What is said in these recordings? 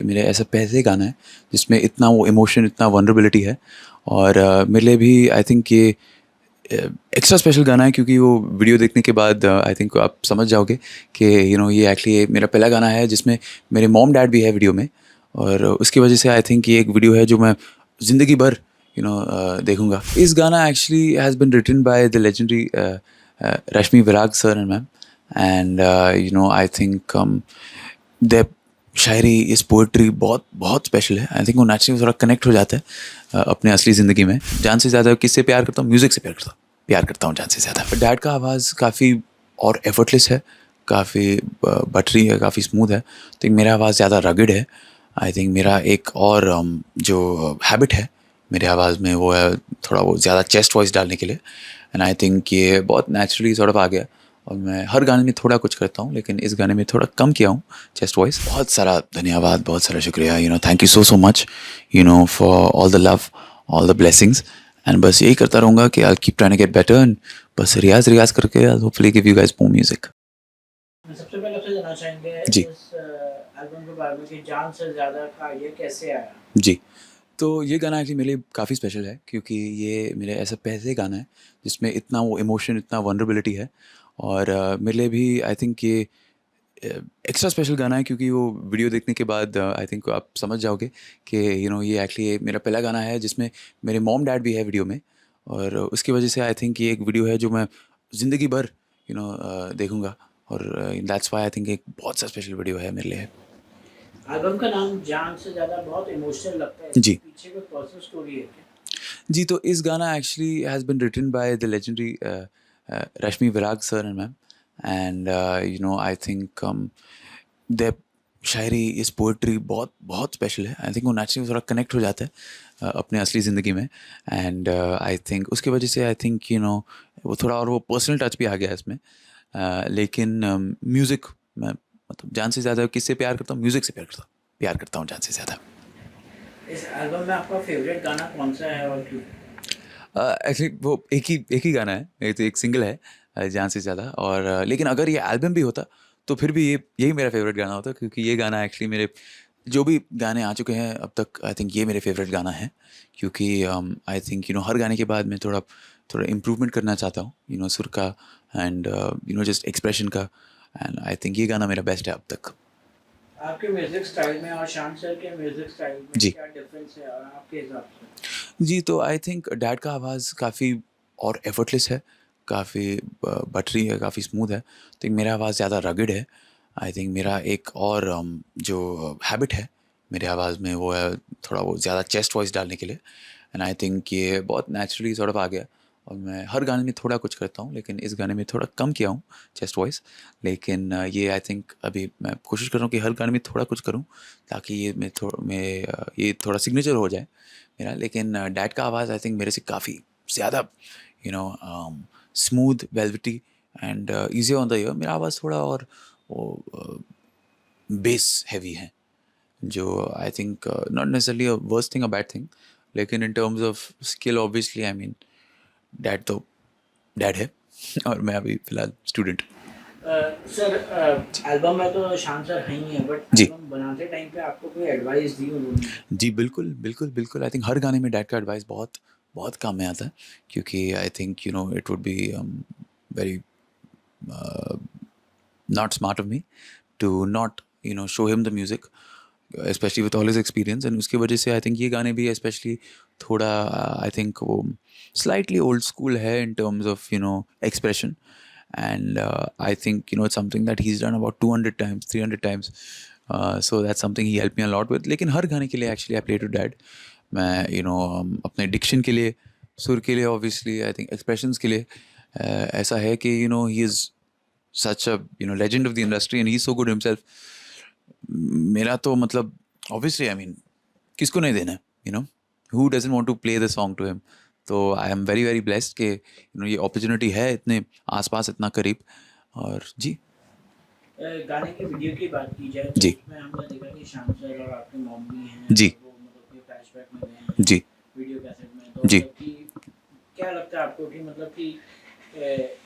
मेरे ऐसा पहले गाना है जिसमें इतना वो इमोशन, इतना वल्नरेबिलिटी है। और मेरे लिए भी आई थिंक ये एक्स्ट्रा स्पेशल गाना है, क्योंकि वो वीडियो देखने के बाद आई थिंक आप समझ जाओगे कि ये एक्चुअली मेरा पहला गाना है जिसमें मेरे मॉम डैड भी है वीडियो में। और उसकी वजह से आई थिंक ये एक वीडियो है जो मैं ज़िंदगी भर देखूंगा। इस गाना actually has been written by the legendary Rashmi Virag sir and ma'am. And I think the शायरी, इस पोइट्री बहुत बहुत स्पेशल है। आई थिंक वो नेचुरली थोड़ा कनेक्ट हो जाता है अपने असली ज़िंदगी में। जान से ज़्यादा किससे प्यार करता हूँ? म्यूज़िक से प्यार करता हूँ जान से ज़्यादा। डैड का आवाज़ काफ़ी और एफर्टलेस है, काफ़ी बटरी है, काफ़ी स्मूथ है। तो मेरा आवाज़ ज़्यादा रगड़ है। आई थिंक मेरा एक और जो हैबिट है मेरे आवाज़ में, वो है थोड़ा वो ज़्यादा चेस्ट वॉइस डालने के लिए। एंड आई थिंक ये बहुत नेचुरली सॉर्ट ऑफ आ गया। और मैं हर गाने में थोड़ा कुछ करता हूँ, लेकिन इस गाने में थोड़ा कम किया हूँ चेस्ट वॉइस। बहुत सारा धन्यवाद, बहुत सारा शुक्रिया। Thank you so much for all the love, all the blessings. And बस यही करता रहूँगा कि I keep trying to get better. And बस रियाज करके I hopefully give you guys more music. सबसे पहले आपसे जानना चाहेंगे जी इस एल्बम के बारे में कि जान से ज़्यादा का आइडिया कैसे आया? जी। तो ये गाना एक्चुअली मेरे लिए काफ़ी स्पेशल है, क्योंकि ये मेरे ऐसा पहले गाना है जिसमें इतना वो इमोशन, इतना वल्नरेबिलिटी है। और मेरे लिए भी आई थिंक ये एक्स्ट्रा स्पेशल गाना है, क्योंकि वो वीडियो देखने के बाद आई थिंक आप समझ जाओगे कि ये एक्चुअली मेरा पहला गाना है जिसमें मेरे मॉम डैड भी है वीडियो में। और उसकी वजह से आई थिंक ये एक वीडियो है जो मैं ज़िंदगी भर देखूंगा। और दैट्स व्हाई आई थिंक एक बहुत सा स्पेशल वीडियो है मेरे लिए। एल्बम का नाम जान से ज़्यादा बहुत इमोशनल लगता है, इसके जी पीछे कोई पर्सनल स्टोरी है क्या? जी। तो इस गाना actually has been written by the legendary Rashmi Virag sir and ma'am. And I think the शायरी, इस पोइट्री बहुत बहुत स्पेशल है। आई थिंक वो नेचुरली थोड़ा कनेक्ट हो जाता है अपने असली ज़िंदगी में। एंड आई थिंक उसकी वजह से आई थिंक वो थोड़ा और वो पर्सनल टच भी आ गया इसमें। लेकिन म्यूज़िक, मैं मतलब जान से ज़्यादा किससे प्यार करता हूँ? म्यूज़िक से प्यार करता हूँ जान से ज़्यादा। इस एल्बम में आपका फेवरेट गाना कौन सा है और क्यों? एक्चुअली वो एक ही गाना है, ये तो एक सिंगल है जान से ज़्यादा। और लेकिन अगर ये एल्बम भी होता तो फिर भी ये यही मेरा फेवरेट गाना होता, क्योंकि ये गाना एक्चुअली मेरे जो भी गाने आ चुके हैं अब तक, आई थिंक ये मेरे फेवरेट गाना है। क्योंकि आई थिंक हर गाने के बाद मैं थोड़ा थोड़ा इम्प्रूवमेंट करना चाहता हूँ सुर का एंड जस्ट एक्सप्रेशन का। एंड आई थिंक ये गाना मेरा बेस्ट है अब तक। आपके म्यूजिक स्टाइल में और शान सर के म्यूजिक स्टाइल में जी क्या डिफरेंस है और आपके हिसाब से? जी। तो आई थिंक डैड का आवाज़ काफ़ी और एफर्टलेस है, काफ़ी बटरी है, काफ़ी स्मूथ है। तो मेरा आवाज़ ज़्यादा रगड़ है। आई थिंक मेरा एक और जो हैबिट है मेरे आवाज़ में, वो है थोड़ा वो ज़्यादा चेस्ट वॉइस डालने के लिए। एंड आई थिंक ये बहुत नेचुरली सॉर्ट ऑफ आ गया। और मैं हर गाने में थोड़ा कुछ करता हूँ, लेकिन इस गाने में थोड़ा कम किया हूँ चेस्ट वॉइस। लेकिन ये आई थिंक अभी मैं कोशिश कर रहा हूँ कि हर गाने में थोड़ा कुछ करूँ, ताकि ये थोड़ा सिग्नेचर हो जाए मेरा। लेकिन डैड का आवाज़ आई थिंक मेरे से काफ़ी ज़्यादा smooth, velvety and easy on the ear. मेरा आवाज़ थोड़ा और वो बेस हैवी है, जो I think not necessarily a worst thing, a bad thing. लेकिन in terms of skill obviously I mean dad तो डैड है और मैं अभी फ़िलहाल स्टूडेंट। सर एल्बम में तो शान सर है ही है, बट जी एल्बम बनाते टाइम पे आपको कोई एडवाइस दी उन्होंने? जी, बिल्कुल, बिल्कुल, बिल्कुल। आई थिंक हर गाने में डैड का एडवाइस बहुत बहुत काम में आता है, क्योंकि I think it would be very not smart of me to not show him the music, especially with all his experience. And उसकी वजह से आई थिंक ये गाने भी especially थोड़ा आई थिंक वो slightly old school है in terms of expression. And I think it's something that he's done about 200 times, 300 times. So that's something he helped me a lot with. लेकिन हर गाने के लिए actually I play to dad. मैं अपने diction के लिए, सुर के लिए, obviously I think expressions के लिए ऐसा है कि he is such a legend of the industry and he's so good himself. मेरा तो मतलब obviously I mean किसको नहीं देना है, who doesn't want to play the song to him. तो I am very very blessed कि ये opportunity है इतने आसपास, इतना करीब। और जी गाने के वीडियो की बात की जाए तो जी उसमें हमने देखा कि शान सर और आपके मॉम भी हैं जी और वो मतलब कि फ्लैशबैक में गए हैं जी वीडियो कैसेट में, तो जी मतलब कि क्या लगता है आपको कि मतलब कि ए,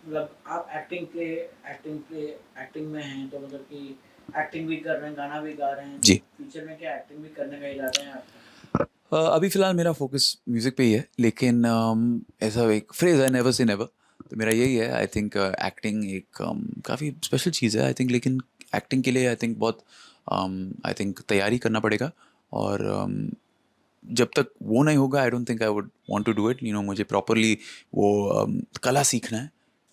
मतलब आप एक्टिंग में हैं तो मतलब कि एक्टिंग भी कर रहे हैं, गाना भी गा रहे हैं, जी। तो फ्यूचर में क्या एक्टिंग भी करने का इरादा है आपका? अभी फ़िलहाल मेरा फ़ोकस म्यूज़िक पे ही है, लेकिन ऐसा एक फ्रेज़ है नेवर से नेवर, तो मेरा यही है। आई थिंक एक्टिंग एक काफ़ी स्पेशल चीज़ है आई थिंक, लेकिन एक्टिंग के लिए आई थिंक बहुत आई थिंक तैयारी करना पड़ेगा। और जब तक वो नहीं होगा I don't think I would want to do it. मुझे प्रॉपरली वो कला सीखना है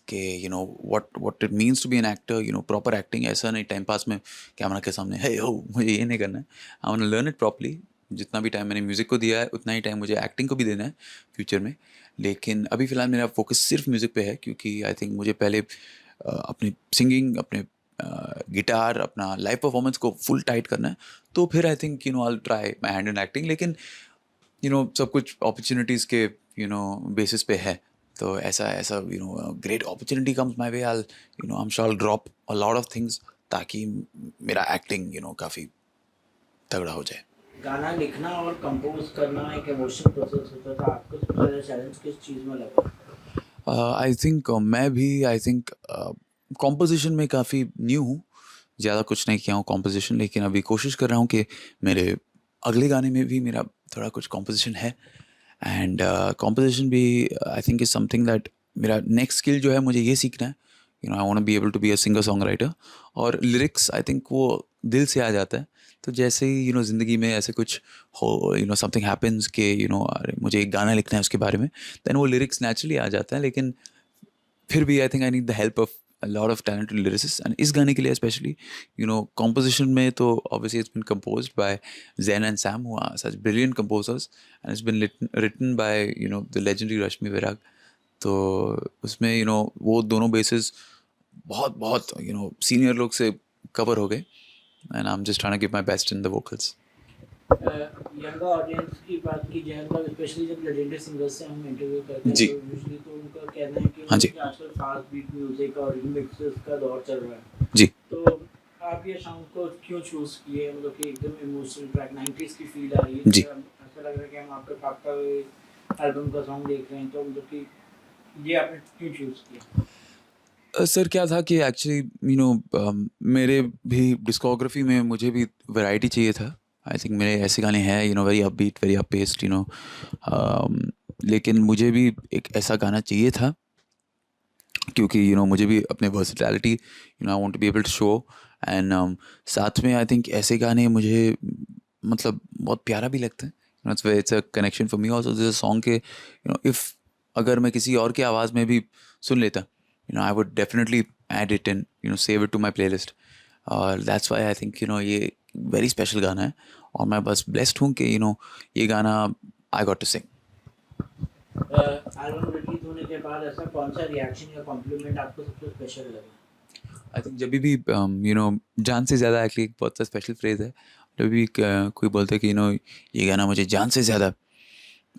कि what what it means to be an actor. Proper acting, ऐसा नहीं टाइम पास में कैमरा के सामने हे हो मुझे ये नहीं करना है। I want to learn it properly. जितना भी टाइम मैंने म्यूज़िक को दिया है उतना ही टाइम मुझे एक्टिंग को भी देना है फ्यूचर में। लेकिन अभी फ़िलहाल मेरा फोकस सिर्फ म्यूज़िक पे है, क्योंकि आई थिंक मुझे पहले अपनी सिंगिंग, अपने गिटार, अपना लाइव परफॉर्मेंस को फुल टाइट करना है। तो फिर I think I try my hand in acting. लेकिन सब कुछ अपॉर्चुनिटीज़ के बेसिस पे है। तो ऐसा ऐसा great opportunity comes my way, I I am sure I drop a lot of things, ताकि मेरा एक्टिंग तगड़ा हो जाए। गाना लिखना और कंपोज करना एक इमोशनल प्रोसेस होता था, आपको सबसे ज़्यादा चैलेंज किस चीज़ में लगा? आई थिंक मैं भी आई थिंक कॉम्पोजिशन में काफ़ी न्यू हूँ। ज़्यादा कुछ नहीं किया हूँ कॉम्पोजिशन, लेकिन अभी कोशिश कर रहा हूँ कि मेरे अगले गाने में भी मेरा थोड़ा कुछ कॉम्पोजिशन है। एंड कॉम्पोजिशन भी I think is something that मेरा नेक्स्ट स्किल जो है, मुझे ये सीखना है। I want to be able to be a singer songwriter. और लिरिक्स आई थिंक वो दिल से आ जाता है। तो जैसे ही ज़िंदगी में ऐसे कुछ हो, समथिंग हैपेंस कि अरे मुझे एक गाना लिखना है उसके बारे में, देन वो लिरिक्स नेचुरली आ जाता है। लेकिन फिर भी I think I need the help of a lot of talented lyricists, and इस गाने के लिए especially composition में तो obviously it's been composed by Zen and Sam, who are such brilliant composers, and it's been written by the legendary Rashmi Virag. तो उसमें वो दोनों bases बहुत बहुत senior लोग से cover हो गए, and I'm just trying to give my best in the vocals. Younger audience की बात की जाए तो स्पेशली जब लेजेंडरी सिंगर्स से हम इंटरव्यू करते हैं जी। तो यूजुअली तो उनका कहना है कि हाँ जी। कि आजकल फास्ट बीट म्यूजिक और रिमिक्सेस का दौर चल रहा है, जी। तो आप ये सॉन्ग को क्यों चूज किए? मतलब कि एकदम इमोशनल ट्रैक 90s की फील आ रही है, जी। तो ऐसा लग रहा है कि हम आपके पापा के एल्बम का सॉन्ग देख रहे हैं, तो मतलब कि ये आपने क्यों चूज किया? सर क्या था कि एक्चुअली मेरे भी डिस्कोग्राफी में मुझे भी वैरायटी चाहिए था। आई थिंक मेरे ऐसे गाने हैं very upbeat, very up paste, लेकिन मुझे भी एक ऐसा गाना चाहिए था, क्योंकि मुझे भी अपने versatility I want to be able to show. And साथ में आई थिंक ऐसे गाने मुझे मतलब बहुत प्यारा भी लगता है। It's a connection for me also. This a song के इफ़ अगर मैं किसी और की आवाज़ में भी सुन लेता, I would definitely add it and save it to my playlist. और दैट्स वाई आई थिंक ये वेरी स्पेशल गाना है, और मैं बस ब्लेस्ड हूँ कि ये गाना I got to sing. Album release होने के बाद ऐसा कौन सा रिएक्शन या कॉम्प्लीमेंट आपको सबसे स्पेशल लगा? आई थिंक जब भी जान से ज़्यादा, एक्चुअली एक बहुत सा स्पेशल फ्रेज़ है। जब भी कोई बोलता है कि ये गाना मुझे जान से ज़्यादा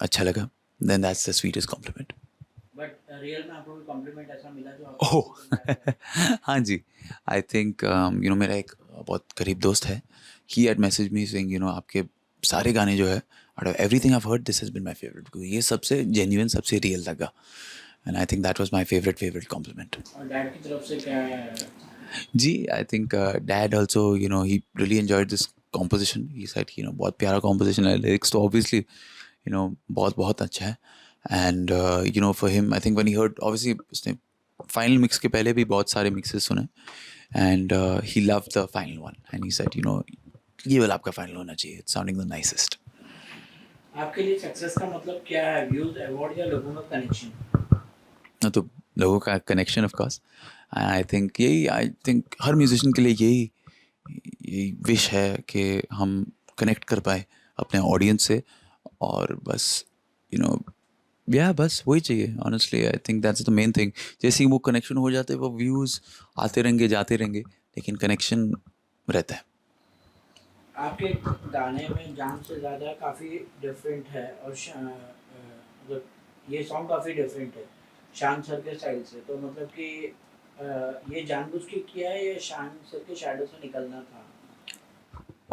अच्छा लगा, then that's the sweetest compliment. But real में आपको कोई कॉम्प्लीमेंट ऐसा मिला जो आपको ओह सबसे पसंद आया? हाँ जी। आई थिंक मेरा एक बहुत करीब दोस्त है। He had message me saying आपके सारे गाने जो है, out of everything I have heard, this has been my favourite, क्योंकि ये सबसे जेन्युइन, सबसे रियल लगा। And I think that was my favourite compliment. और डैड की तरफ से क्या है? जी, I think dad also, he really enjoyed this composition. He said, बहुत प्यारा composition है, lyrics तो obviously, बहुत बहुत अच्छा है. And for him, I think when he heard, obviously उसने final mix के पहले भी बहुत सारे mixes सुने, and he loved the final one, and he said, ये वाला आपका final होना चाहिए. It's sounding the nicest. आपके लिए सक्सेस का मतलब क्या है? व्यूज, अवार्ड या लोगों का कनेक्शन? तो लोगों का connection of course. I think I think her musician के लिए यही विश है कि हम कनेक्ट कर पाए अपने ऑडियंस से, और बस यू नो बस वही चाहिए। Honestly I think that's the main thing. जैसे ही वो कनेक्शन हो जाते हैं, वो व्यूज़ आते रहेंगे जाते रहेंगे, लेकिन कनेक्शन रहता है। आपके गाने में जान से ज़्यादा काफ़ी डिफरेंट है, और मतलब ये सॉन्ग काफ़ी डिफरेंट है शान सर के स्टाइल से, तो मतलब कि ये जानबूझ के किया है या शान सर के शैडो से निकलना था?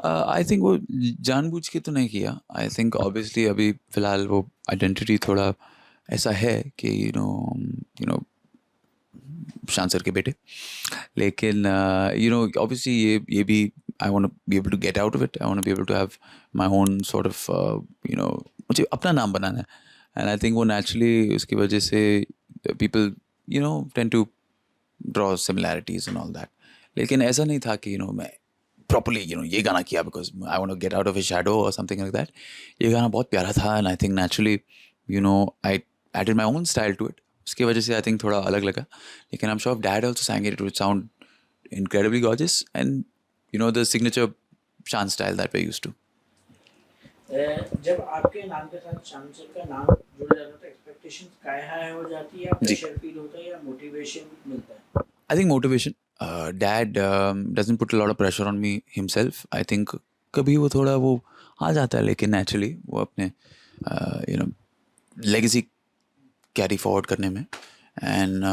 आई थिंक वो जानबूझ के तो नहीं किया। आई थिंक ऑब्वियसली अभी फ़िलहाल वो आइडेंटिटी थोड़ा ऐसा है कि शान सर के बेटे. लेकिन ऑब्वियसली ये भी I want to be able to get out of it. I want to be able to have my own sort of मुझे अपना नाम बनाना है. एंड आई थिंक वो नेचुरली उसकी वजह से people tend to draw similarities and all that. लेकिन ऐसा नहीं था कि मैं प्रॉपरली ये गाना किया because I want to get out of a shadow और समथिंग लाइक दैट. ये गाना बहुत प्यारा था and I think naturally I added my own style to it. उसकी वजह से आई थिंक थोड़ा अलग लगा. लेकिन I am sure dad also sang it, it would sound incredibly gorgeous and the signature Shan style that we're used to. जब आपके नाम के साथ शान सर का नाम जुड़ जाता है तो एक्सपेक्टेशंस काय हाई हो जाती है या जी. प्रेशर फील होता है या मोटिवेशन मिलता है? I think motivation. Dad doesn't put a lot of pressure on me himself. I think कभी वो थोड़ा वो आ जाता है लेकिन नेचुरली वो अपने लेगेसी कैरी फॉरवर्ड करने में. एंड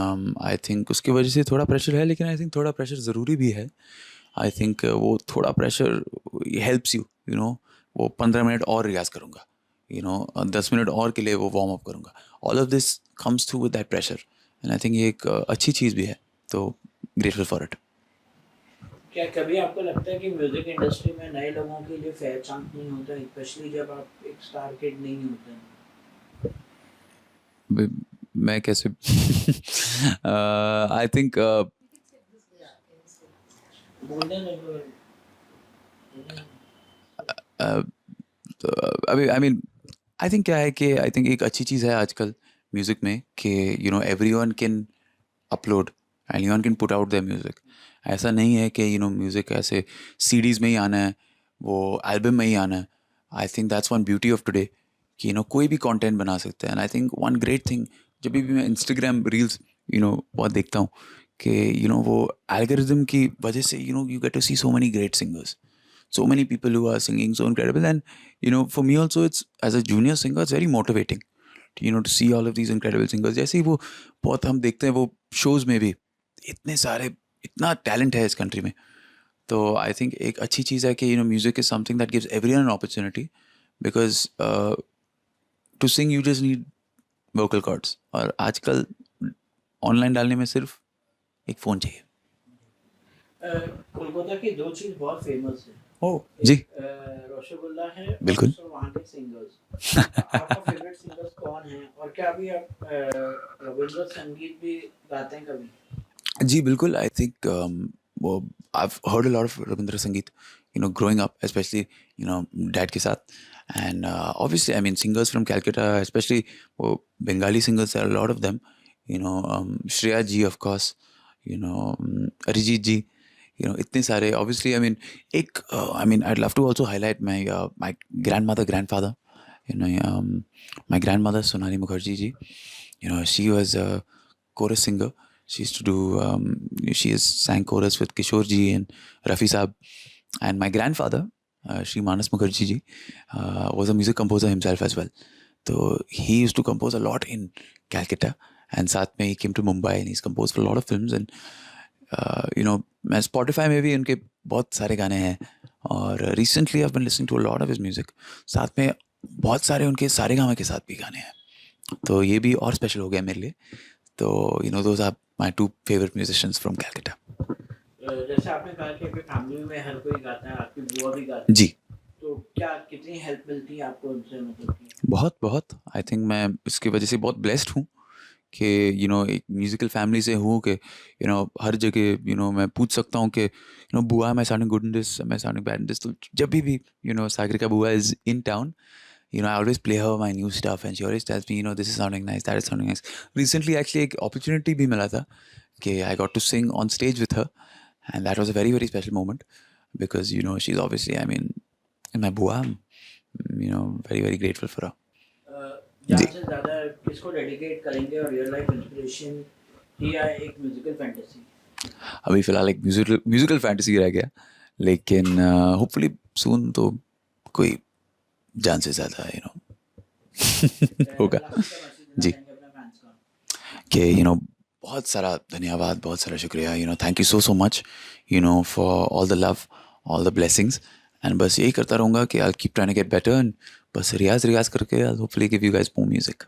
आई थिंक उसकी वजह से थोड़ा प्रेशर है. लेकिन आई थिंक थोड़ा प्रेशर ज़रूरी भी है. आई थिंक वो थोड़ा प्रेशर हेल्प्स यू. वो 15 मिनट और रियाज करूँगा, 10 मिनट और के लिए वो वार्म अप करूँगा. All of this comes through with that pressure and I think ये एक अच्छी चीज़ भी है. तो ग्रेटफुल फॉर इट. क्या कभी आपको लगता है कि म्यूजिक इंडस्ट्री में नए लोगों के लिए फेयर चांस नहीं होता, स्पेशली जब आप एक स्टार किड नहीं होते हैं? मैं कैसे आई थिंक बोलने लगे अभी आई मीन आई थिंक क्या है कि आई थिंक एक अच्छी चीज़ है आजकल म्यूज़िक में कि everyone can upload and one can put out there music. ऐसा नहीं है कि म्यूज़िक ऐसे सीडीज़ में ही आना है, वो एल्बम में ही आना है. I think that's one beauty of today कि कोई भी कंटेंट बना सकता है. And I think one great thing जब भी मैं इंस्टाग्राम रील्स बहुत देखता हूँ कि वो एल्गोरिथम की वजह से you get to see so many great singers, so many people who are singing so incredible. And for me also, it's as a junior singer, it's very motivating to see all of these incredible singers. जैसे ही वो बहुत हम देखते हैं वो shows में भी इतने सारे इतना talent है इस country में. तो I think एक अच्छी चीज़ है कि music is something that gives everyone an opportunity because to sing you just need vocal cords. और आजकल online डालने में सिर्फ एक फ़ोन चाहिए. कोलकाता की दो चीज़ बहुत फेमस है. जी. रसगुल्ला है बिल्कुल. और वहाँ के सिंगर्स. आपका फेवरेट सिंगर्स कौन है और क्या अभी आप रविंद्र संगीत भी गाते हैं कभी? जी बिल्कुल. आई थिंक वो I've heard a lot of Ravindra संगीत growing up, especially dad के साथ. And obviously I mean singers from Calcutta, especially वो Bengali singers, there are a lot of them. Shreya ji of course, Arijit ji. इतने सारे. Obviously I mean I'd love to also highlight my grandfather. My grandmother Sonali Mukherjee ji. She was a chorus singer. She used to do she has sang chorus with Kishore ji and Rafi Saab. And my grandfather Shri Manas Mukherjee ji was a music composer himself as well. So he used to compose a lot in Calcutta, and साथ में he came to Mumbai and he's composed for a lot of films. And मैं Spotify में भी उनके बहुत सारे गाने हैं और recently I've been listening to a lot of his music. साथ में बहुत सारे उनके सारेगामा के साथ भी गाने हैं, तो ये भी और स्पेशल हो गया मेरे लिए. तो those are my two favorite musicians from Calcutta. जैसे आपने कहा कि आपकी फैमिली में हर कोई गाता है, आपकी बुआ भी गाती है. जी. तो क्या कितनी हेल्प मिलती है आपको उनसे, मतलब कि? बहुत. आई थिंक मैं इसकी वजह से बहुत ब्लेस्ड हूँ कि एक म्यूज़िकल फैमिली से हूँ कि हर जगह मैं पूछ सकता हूँ कि बुआ मैं साउंडिंग गुड इन दिस, मैं साउंडिंग बैड इन दिस. तो जब भी सागरिका बुआ is in town, I always play her my new stuff and she always tells me, this is sounding nice, that is sounding nice. Recently actually एक opportunity भी मिला था कि I got to sing on stage with her, and that was a very very special moment because she's obviously my बुआ. I'm very very grateful for her. ज़्यादा से ज़्यादा किसको डेडिकेट करेंगे और रियल लाइफ इंस्पिरेशन या एक म्यूजिकल फैंटेसी? अभी फ़िलहाल एक म्यूजिकल फैंटेसी रह गया, लेकिन होपफुली सून तो कोई जान से ज़्यादा होगा. जी. कि बहुत सारा धन्यवाद, बहुत सारा शुक्रिया. Thank you so much for all the love, all the blessings. And बस यही करता रहूँगा कि I keep trying to get better and बस रियाज करके I hopefully give you guys more music.